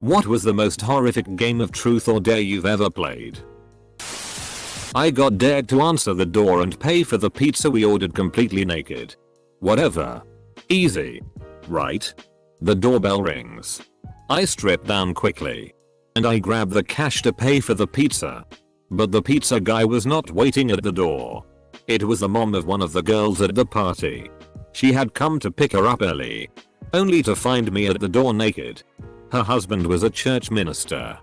What was the most horrific game of truth or dare you've ever played? I got dared to answer the door and pay for the pizza we ordered completely naked. Whatever. Easy. Right? The doorbell rings. I strip down quickly. And I grab the cash to pay for the pizza. But the pizza guy was not waiting at the door. It was the mom of one of the girls at the party. She had come to pick her up early. Only to find me at the door naked. Her husband was a church minister.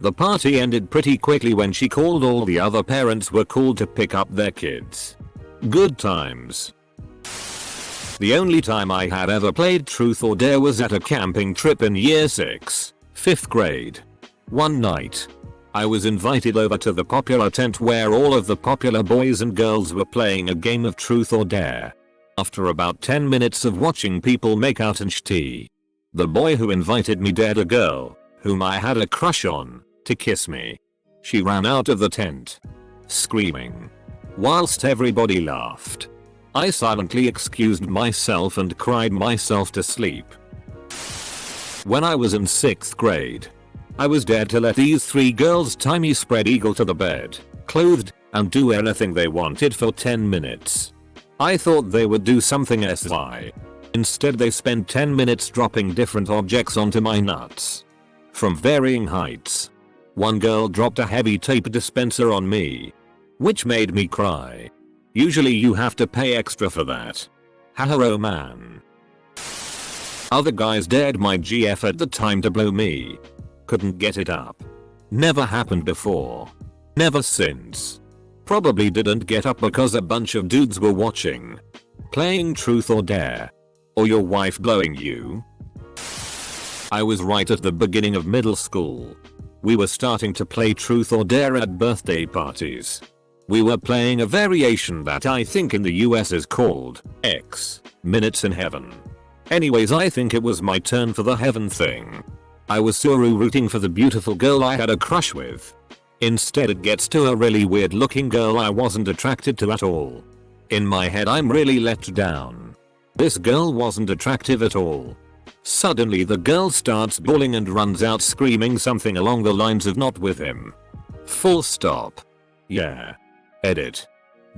The party ended pretty quickly when she called all the other parents were called to pick up their kids. Good times. The only time I had ever played truth or dare was at a camping trip in year 6, 5th grade. One night, I was invited over to the popular tent where all of the popular boys and girls were playing a game of truth or dare. After about 10 minutes of watching people make out and tea, the boy who invited me dared a girl, whom I had a crush on, to kiss me. She ran out of the tent, screaming. Whilst everybody laughed, I silently excused myself and cried myself to sleep. When I was in 6th grade, I was dared to let these 3 girls tie me spread eagle to the bed, clothed, and do anything they wanted for 10 minutes. I thought they would do something SY. Instead they spent 10 minutes dropping different objects onto my nuts. From varying heights. One girl dropped a heavy tape dispenser on me, which made me cry. Usually you have to pay extra for that. Haha, man. Other guys dared my GF at the time to blow me. Couldn't get it up. Never happened before. Never since. Probably didn't get up because a bunch of dudes were watching. Playing truth or dare. Or your wife blowing you. I was right at the beginning of middle school. We were starting to play truth or dare at birthday parties. We were playing a variation that I think in the US is called X Minutes in Heaven. Anyways, I think it was my turn for the heaven thing. I was Suru rooting for the beautiful girl I had a crush with. Instead it gets to a really weird looking girl I wasn't attracted to at all. In my head I'm really let down. This girl wasn't attractive at all. Suddenly the girl starts bawling and runs out screaming something along the lines of not with him. Full stop. Yeah. Edit.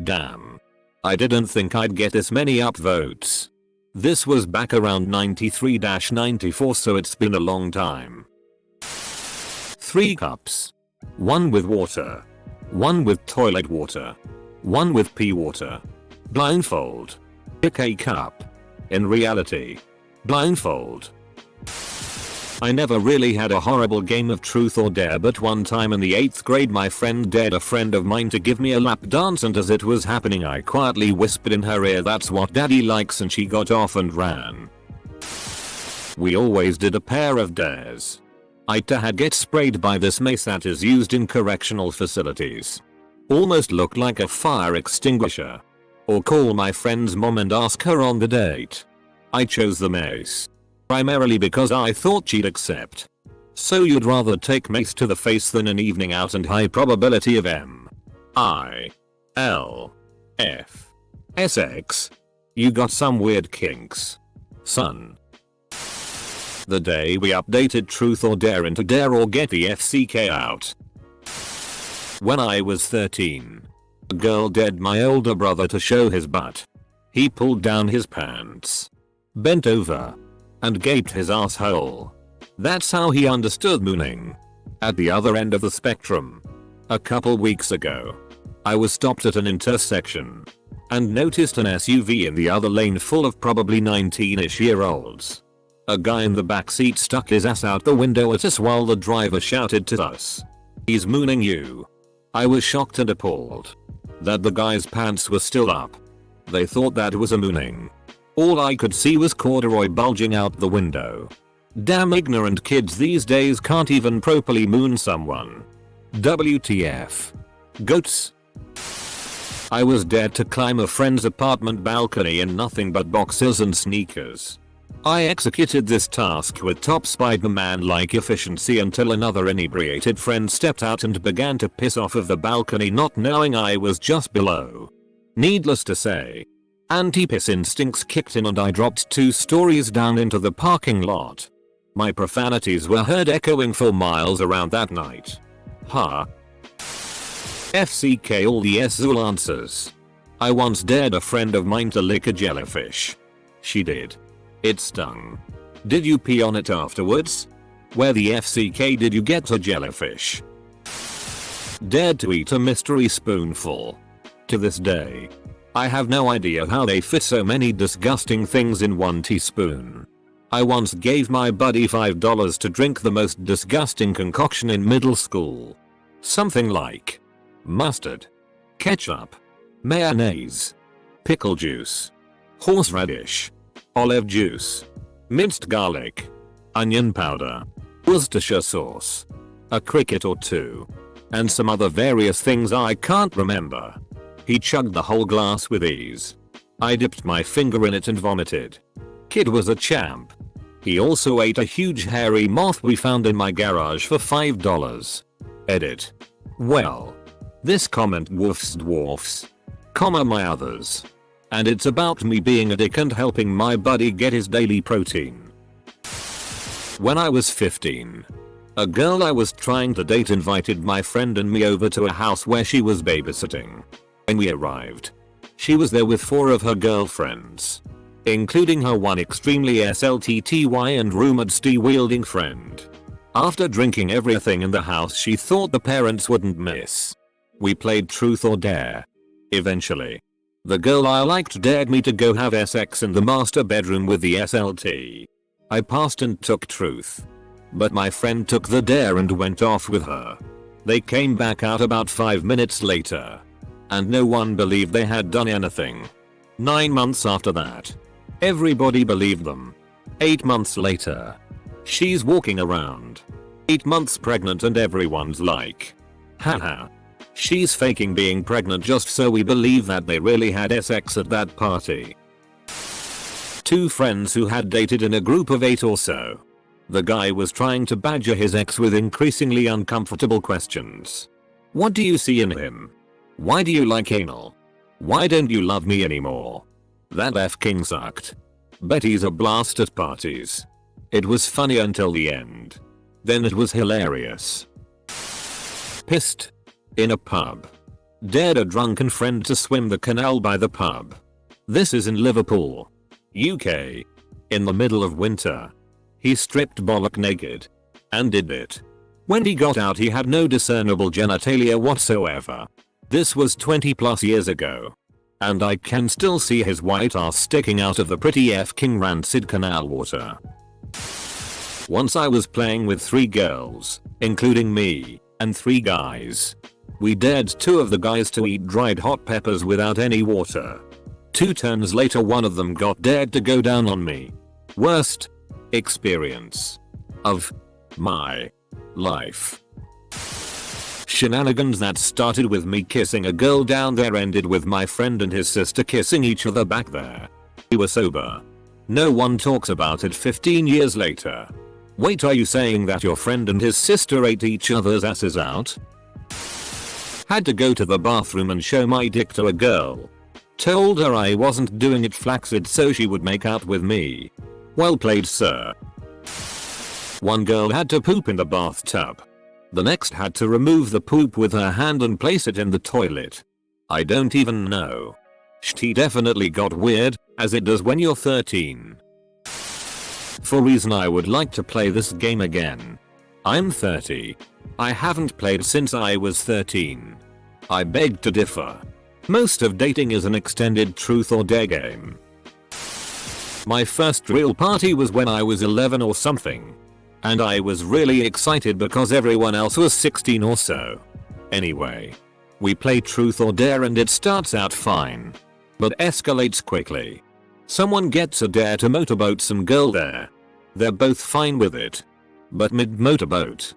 Damn. I didn't think I'd get this many upvotes. This was back around 93-94, so it's been a long time. 3 cups. 1 with water. 1 with toilet water. 1 with pee water. Blindfold. Pick a cup. In reality. Blindfold. I never really had a horrible game of truth or dare, but one time in the 8th grade my friend dared a friend of mine to give me a lap dance, and as it was happening I quietly whispered in her ear, "That's what daddy likes," and she got off and ran. We always did a pair of dares. I'd had get sprayed by this mace that is used in correctional facilities. Almost looked like a fire extinguisher. Or call my friend's mom and ask her on the date. I chose the mace. Primarily because I thought she'd accept. So you'd rather take mace to the face than an evening out and high probability of MILF. You got some weird kinks. Son. The day we updated truth or dare into dare or get the FCK out. When I was 13. A girl dared my older brother to show his butt. He pulled down his pants, bent over, and gaped his asshole. That's how he understood mooning. At the other end of the spectrum. A couple weeks ago, I was stopped at an intersection and noticed an SUV in the other lane full of probably 19-ish-year-olds. A guy in the backseat stuck his ass out the window at us while the driver shouted to us, "He's mooning you." I was shocked and appalled that the guy's pants were still up. They thought that was a mooning. All I could see was corduroy bulging out the window. Damn ignorant kids these days can't even properly moon someone. WTF. Goats. I was dared to climb a friend's apartment balcony in nothing but boxers and sneakers. I executed this task with top Spider-Man-like efficiency until another inebriated friend stepped out and began to piss off of the balcony, not knowing I was just below. Needless to say, anti-piss instincts kicked in and I dropped 2 stories down into the parking lot. My profanities were heard echoing for miles around that night. Huh? FCK all the Zul answers. I once dared a friend of mine to lick a jellyfish. She did. It stung. Did you pee on it afterwards? Where the FCK did you get a jellyfish? Dared to eat a mystery spoonful. To this day, I have no idea how they fit so many disgusting things in one teaspoon. I once gave my buddy $5 to drink the most disgusting concoction in middle school. Something like mustard, ketchup, mayonnaise, pickle juice, horseradish, olive juice, minced garlic, onion powder, Worcestershire sauce, a cricket or two, and some other various things I can't remember. He chugged the whole glass with ease. I dipped my finger in it and vomited. Kid was a champ. He also ate a huge hairy moth we found in my garage for $5. Edit. Well, this comment woofs dwarfs, comma my others. And it's about me being a dick and helping my buddy get his daily protein. When I was 15, a girl I was trying to date invited my friend and me over to a house where she was babysitting. When we arrived, she was there with 4 of her girlfriends, including her one extremely SLTTY and rumored ST-wielding friend. After drinking everything in the house she thought the parents wouldn't miss. We played truth or dare. Eventually, the girl I liked dared me to go have sex in the master bedroom with the SLT. I passed and took truth. But my friend took the dare and went off with her. They came back out about 5 minutes later. And no one believed they had done anything. 9 months after that, everybody believed them. 8 months later, she's walking around 8 months pregnant and everyone's like, haha. She's faking being pregnant just so we believe that they really had sex at that party. 2 friends who had dated in a group of 8 or so. The guy was trying to badger his ex with increasingly uncomfortable questions. What do you see in him? Why do you like anal? Why don't you love me anymore? That F-king sucked. Bet he's a blast at parties. It was funny until the end. Then it was hilarious. Pissed. In a pub. Dared a drunken friend to swim the canal by the pub. This is in Liverpool, UK. In the middle of winter. He stripped bollock naked. And did it. When he got out he had no discernible genitalia whatsoever. This was 20 plus years ago. And I can still see his white ass sticking out of the pretty F-king rancid canal water. Once I was playing with 3 girls, including me, and 3 guys. We dared 2 of the guys to eat dried hot peppers without any water. 2 turns later one of them got dared to go down on me. Worst experience of my life. Shenanigans that started with me kissing a girl down there ended with my friend and his sister kissing each other back there. We were sober. No one talks about it 15 years later. Wait, are you saying that your friend and his sister ate each other's asses out? Had to go to the bathroom and show my dick to a girl. Told her I wasn't doing it flaccid so she would make out with me. Well played, sir. One girl had to poop in the bathtub. The next had to remove the poop with her hand and place it in the toilet. I don't even know. She definitely got weird, as it does when you're 13. For reason I would like to play this game again. I'm 30. I haven't played since I was 13. I beg to differ. Most of dating is an extended truth or dare game. My first real party was when I was 11 or something. And I was really excited because everyone else was 16 or so. Anyway. We play truth or dare and it starts out fine. But escalates quickly. Someone gets a dare to motorboat some girl there. They're both fine with it. But mid-motorboat,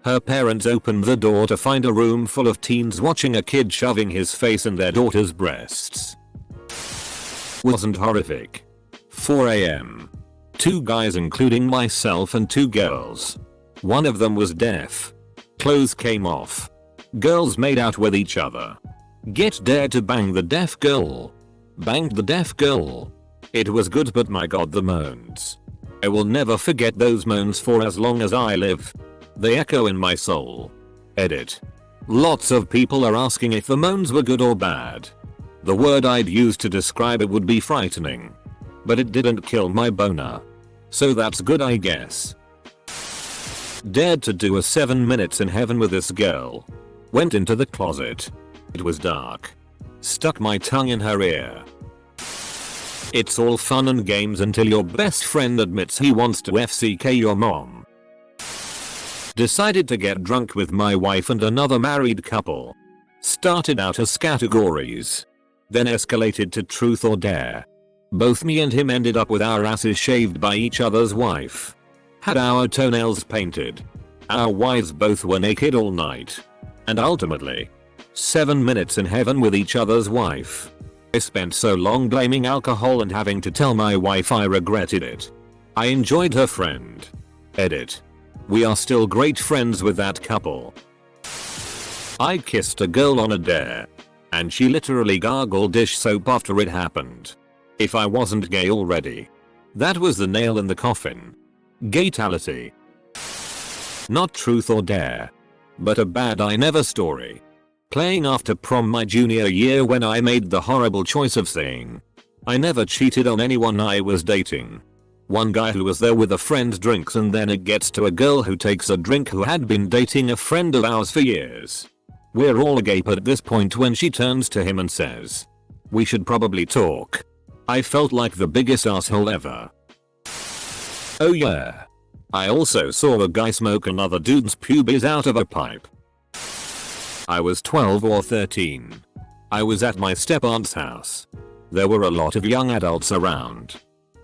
her parents open the door to find a room full of teens watching a kid shoving his face in their daughter's breasts. Wasn't horrific. 4 AM. 2 guys including myself and 2 girls. One of them was deaf. Clothes came off. Girls made out with each other. Get dared to bang the deaf girl. Banged the deaf girl. It was good but my god the moans. I will never forget those moans for as long as I live. They echo in my soul. Edit. Lots of people are asking if the moans were good or bad. The word I'd use to describe it would be frightening. But it didn't kill my boner. So that's good, I guess. Dared to do a 7 minutes in heaven with this girl. Went into the closet. It was dark. Stuck my tongue in her ear. It's all fun and games until your best friend admits he wants to FCK your mom. Decided to get drunk with my wife and another married couple. Started out as categories. Then escalated to truth or dare. Both me and him ended up with our asses shaved by each other's wife. Had our toenails painted. Our wives both were naked all night. And ultimately, 7 minutes in heaven with each other's wife. I spent so long blaming alcohol and having to tell my wife I regretted it. I enjoyed her friend. Edit. We are still great friends with that couple. I kissed a girl on a dare. And she literally gargled dish soap after it happened. If I wasn't gay already. That was the nail in the coffin. Gaytality. Not truth or dare. But a bad I never story. Playing after prom my junior year when I made the horrible choice of saying I never cheated on anyone I was dating. One guy who was there with a friend drinks and then it gets to a girl who takes a drink who had been dating a friend of ours for years. We're all agape at this point when she turns to him and says, "We should probably talk." I felt like the biggest asshole ever. Oh yeah. I also saw a guy smoke another dude's pubes out of a pipe. I was 12 or 13. I was at my step-aunt's house. There were a lot of young adults around.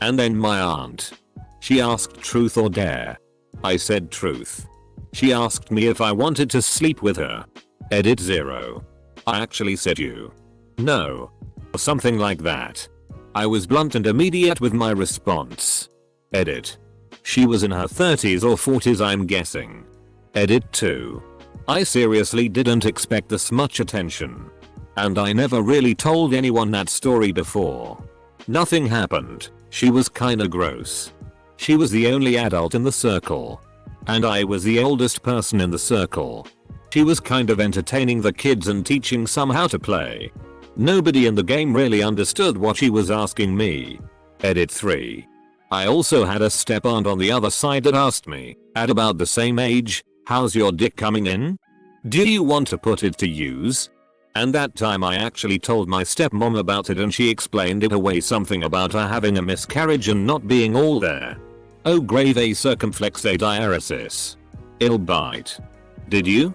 And then my aunt. She asked truth or dare. I said truth. She asked me if I wanted to sleep with her. Edit 0. I actually said you. No. Or something like that. I was blunt and immediate with my response. Edit. She was in her 30s or 40s, I'm guessing. Edit 2. I seriously didn't expect this much attention. And I never really told anyone that story before. Nothing happened. She was kinda gross. She was the only adult in the circle. And I was the oldest person in the circle. She was kind of entertaining the kids and teaching some how to play. Nobody in the game really understood what she was asking me. Edit 3. I also had a step-aunt on the other side that asked me, at about the same age, "How's your dick coming in? Do you want to put it to use?" And that time I actually told my stepmom about it and she explained it away, something about her having a miscarriage and not being all there. Oh, grave a circumflex a diaresis. Ill bite. Did you?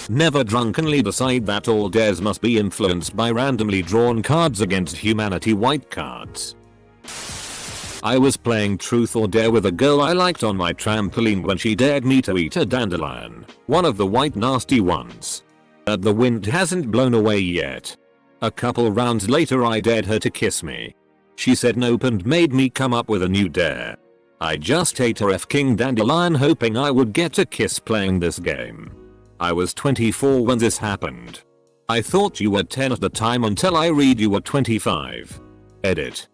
Never drunkenly decide that all dares must be influenced by randomly drawn cards against humanity white cards. I was playing truth or dare with a girl I liked on my trampoline when she dared me to eat a dandelion, one of the white nasty ones. That the wind hasn't blown away yet. A couple rounds later I dared her to kiss me. She said nope and made me come up with a new dare. I just ate a f-king dandelion hoping I would get a kiss playing this game. I was 24 when this happened. I thought you were 10 at the time until I read you were 25. Edit.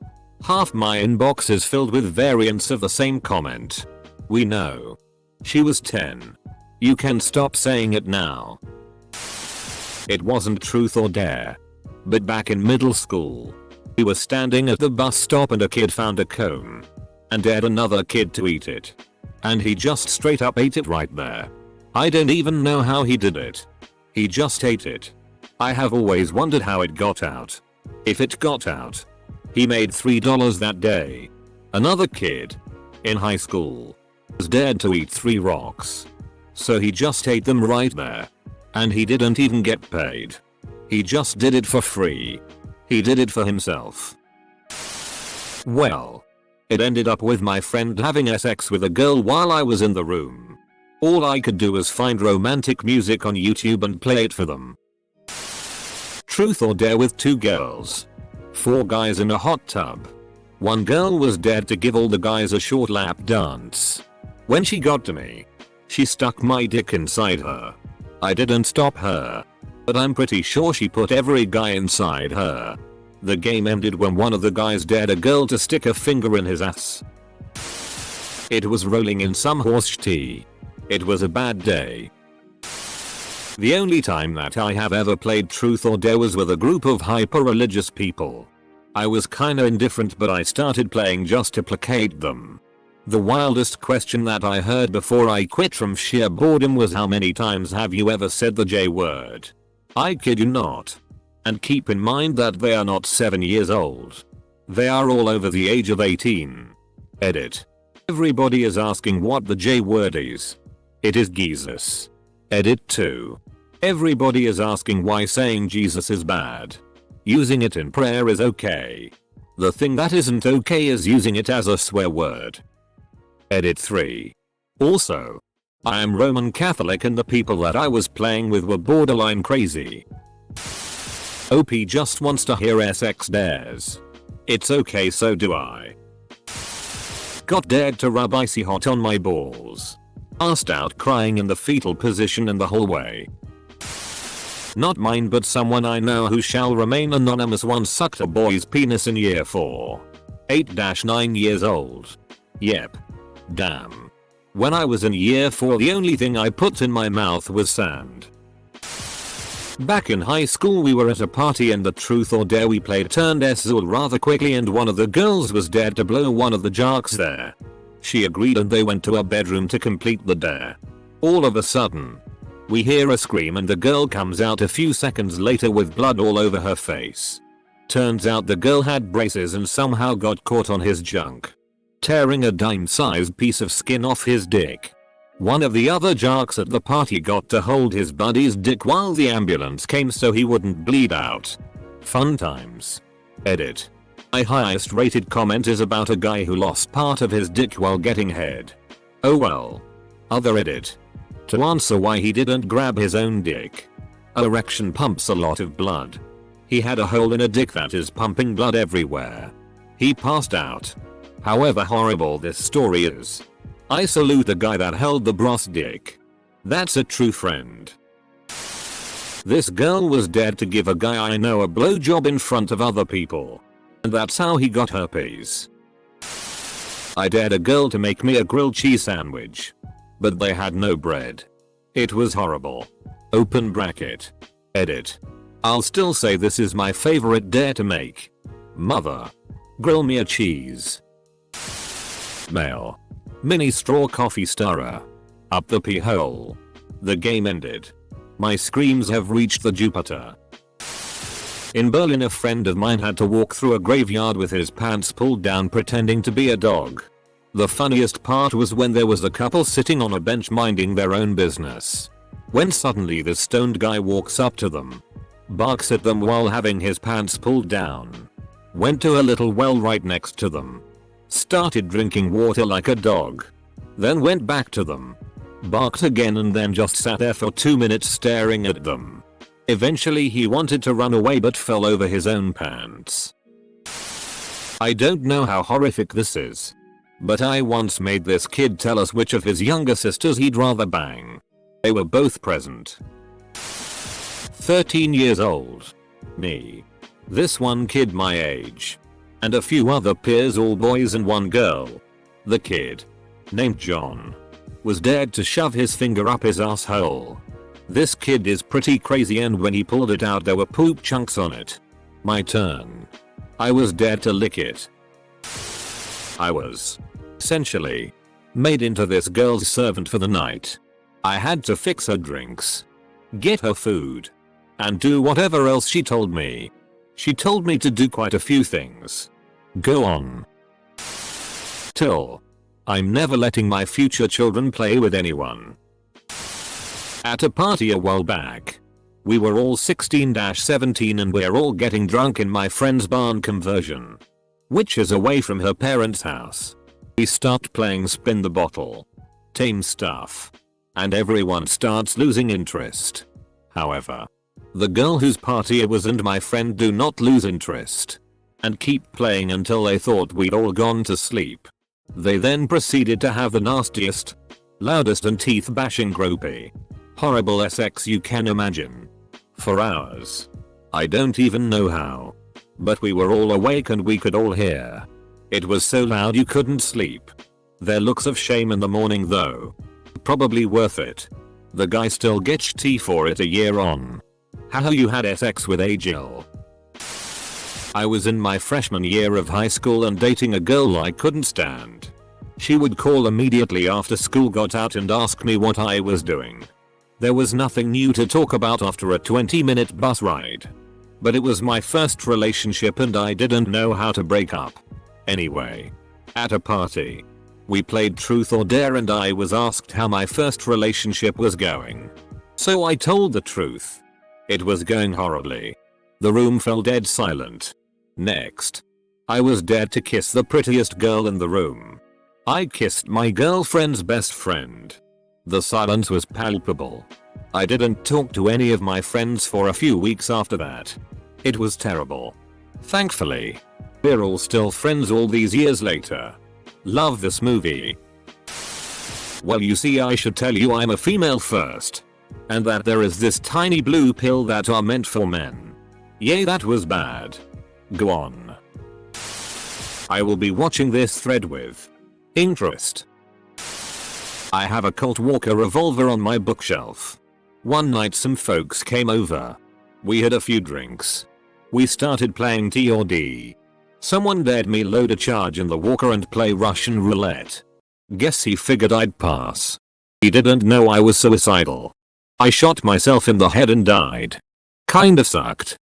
Half my inbox is filled with variants of the same comment. We know. She was 10. You can stop saying it now. It wasn't truth or dare. But back in middle school, we were standing at the bus stop and a kid found a cone. And dared another kid to eat it. And he just straight up ate it right there. I don't even know how he did it. He just ate it. I have always wondered how it got out. If it got out. He made $3 that day. Another kid, in high school, was dared to eat 3 rocks. So he just ate them right there. And he didn't even get paid. He just did it for free. He did it for himself. Well, it ended up with my friend having sex with a girl while I was in the room. All I could do was find romantic music on YouTube and play it for them. Truth or dare with 2 girls. 4 guys in a hot tub. One girl was dared to give all the guys a short lap dance. When she got to me, she stuck my dick inside her. I didn't stop her. But I'm pretty sure she put every guy inside her. The game ended when one of the guys dared a girl to stick a finger in his ass. It was rolling in some horse tea. It was a bad day. The only time that I have ever played Truth or Dare was with a group of hyper-religious people. I was kinda indifferent, but I started playing just to placate them. The wildest question that I heard before I quit from sheer boredom was, how many times have you ever said the J word? I kid you not. And keep in mind that they are not 7 years old. They are all over the age of 18. Edit. Everybody is asking what the J word is. It is Jesus. Edit 2. Everybody is asking why saying Jesus is bad. Using it in prayer is okay. The thing that isn't okay is using it as a swear word. Edit 3. Also, I am Roman Catholic and the people that I was playing with were borderline crazy. OP just wants to hear SX dares. It's okay, so do I. Got dared to rub icy hot on my balls. Passed out crying in the fetal position in the hallway. Not mine, but someone I know who shall remain anonymous once sucked a boy's penis in year 4. 8-9 years old. Yep. Damn. When I was in year 4, the only thing I put in my mouth was sand. Back in high school, we were at a party and the Truth or Dare we played turned SZOL rather quickly, and one of the girls was dared to blow one of the jocks there. She agreed and they went to her bedroom to complete the dare. All of a sudden, we hear a scream and the girl comes out a few seconds later with blood all over her face. Turns out the girl had braces and somehow got caught on his junk, tearing a dime-sized piece of skin off his dick. One of the other jocks at the party got to hold his buddy's dick while the ambulance came so he wouldn't bleed out. Fun times. Edit. My highest rated comment is about a guy who lost part of his dick while getting head. Oh well. Other edit. To answer why he didn't grab his own dick. Erection pumps a lot of blood. He had a hole in a dick that is pumping blood everywhere. He passed out. However horrible this story is, I salute the guy that held the bros dick. That's a true friend. This girl was dared to give a guy I know a blowjob in front of other people. And that's how he got herpes. I dared a girl to make me a grilled cheese sandwich. But they had no bread. It was horrible. Open bracket. Edit. I'll still say this is my favorite dare to make. Mother. Grill me a cheese. Male. Mini straw coffee stirrer. Up the pee hole. The game ended. My screams have reached the Jupiter. In Berlin, a friend of mine had to walk through a graveyard with his pants pulled down pretending to be a dog. The funniest part was when there was a couple sitting on a bench minding their own business. When suddenly this stoned guy walks up to them, barks at them while having his pants pulled down, went to a little well right next to them, started drinking water like a dog, then went back to them, barked again, and then just sat there for 2 minutes staring at them. Eventually he wanted to run away but fell over his own pants. I don't know how horrific this is, but I once made this kid tell us which of his younger sisters he'd rather bang. They were both present. 13 years old. Me. This one kid my age. And a few other peers, all boys and one girl. The kid, named John, was dared to shove his finger up his asshole. This kid is pretty crazy, and when he pulled it out there were poop chunks on it. My turn. I was dared to lick it. I was, essentially, made into this girl's servant for the night. I had to fix her drinks, get her food, and do whatever else she told me. She told me to do quite a few things. Go on. Till. I'm never letting my future children play with anyone. At a party a while back. We were all 16-17 and we're all getting drunk in my friend's barn conversion, which is away from her parents' house. We start playing spin the bottle. Tame stuff. And everyone starts losing interest. However, the girl whose party it was and my friend do not lose interest, and keep playing until they thought we'd all gone to sleep. They then proceeded to have the nastiest, loudest and teeth bashing gropey, horrible sex you can imagine. For hours. I don't even know how. But we were all awake and we could all hear. It was so loud you couldn't sleep. Their looks of shame in the morning though. Probably worth it. The guy still gets tea for it a year on. Haha, you had sex with a Jill. I was in my freshman year of high school and dating a girl I couldn't stand. She would call immediately after school got out and ask me what I was doing. There was nothing new to talk about after a 20-minute bus ride. But it was my first relationship and I didn't know how to break up. Anyway, at a party, we played Truth or Dare and I was asked how my first relationship was going. So I told the truth. It was going horribly. The room fell dead silent. Next, I was dared to kiss the prettiest girl in the room. I kissed my girlfriend's best friend. The silence was palpable. I didn't talk to any of my friends for a few weeks after that. It was terrible. Thankfully, we're all still friends all these years later. Love this movie. Well, you see, I should tell you I'm a female first. And that there is this tiny blue pill that are meant for men. Yay, that was bad. Go on. I will be watching this thread with interest. I have a Colt Walker revolver on my bookshelf. One night some folks came over. We had a few drinks. We started playing T or D. Someone dared me load a charge in the Walker and play Russian roulette. Guess he figured I'd pass. He didn't know I was suicidal. I shot myself in the head and died. Kinda sucked.